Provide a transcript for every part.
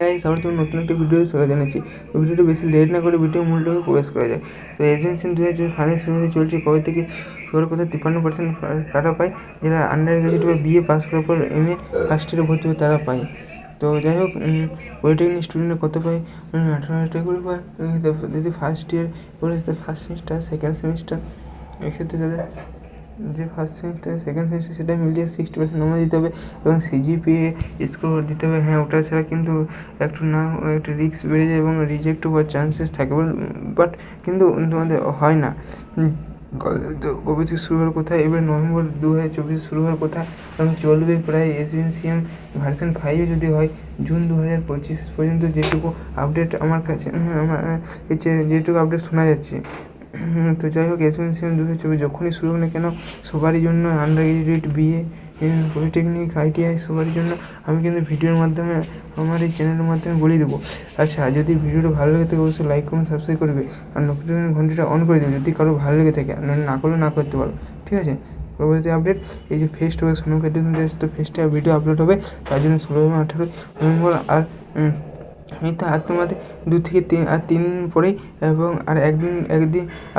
Guys, আবার তুমি নতুন একটা ভিডিও স্বাগত জানাচ্ছি। তো ভিডিওটা বেশি লেট না করে ভিডিও মূলটাকে প্রবেশ করা যায়। তো এজেন্সি 2024 ফাইনাল সেমিস্টার চলছে। কবে থেকে শুরুর কথা 53% কাটা পায় যারা আন্ডার গ্রাজুয়েট বা বিএ পাস করার পর এমএ ফার্স্ট ইয়ারে ভর্তি হবে তারা পায়। তো যাই হোক, পলিটেকনিক স্টুডেন্টরা কত পায়? 18,000 টাকা করে পায়। যদি ফার্স্ট ইয়ার করে ফার্স্ট সেমিস্টার সেকেন্ড সেমিস্টার, এক্ষেত্রে তাদের যে ফার্স্ট সেমিস্টার সেকেন্ড সেমিস্টার সেটা মিলিয়ে 60% নম্বর দিতে হবে এবং সিজিপিএ স্কোর দিতে হবে। হ্যাঁ, ওটা ছাড়া কিন্তু একটু রিস্ক বেড়ে যায় এবং রিজেক্ট হওয়ার চান্সেস থাকে, বাট কিন্তু তোমাদের হয় না। তো কবে থেকে শুরু হওয়ার কথা? এবার নভেম্বর 2024 শুরু হওয়ার কথা এবং চলবে প্রায় SBMCM ভার্সন 5 যদি হয় জুন 2025 পর্যন্ত, যেটুকু আপডেট আমার কাছে যেটুকু আপডেট শোনা যাচ্ছে। তো যাই হোক, SBMCM 2024 যখনই শুরু হোক না কেন সবারই জন্য, under graduate, BA, polytechnic, ITI সবারই জন্য আমি কিন্তু ভিডিওর মাধ্যমে আমার এই চ্যানেলের মাধ্যমে বলে দেবো। আচ্ছা, যদি ভিডিওটা ভালো লেগে থাকে অবশ্যই লাইক কমেন্ট সাবস্ক্রাইব করবে আর নোটিফিকেশন ঘন্টিটা অন করে দেবে যদি কারো ভালো লেগে থাকে, না করলে না করতে পারো, ঠিক আছে? পরবর্তী আপডেট এই যে ফেস্ট হবে সোনাম ক্যাটারিং টেস্ট, তো ফেস্টে ভিডিও আপলোড হবে, তার জন্য 16 এবং 18 নভেম্বর। আর আর তোমাদের 2 থেকে 3 দিন পরেই এবং আর একদিন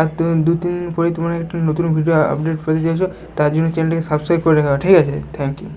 আর 2-3 দিন পরেই তোমরা একটা নতুন ভিডিও আপডেট পেতে চাইছো, তার জন্য চ্যানেলটাকে সাবস্ক্রাইব করে রাখা, ঠিক আছে? Thank you.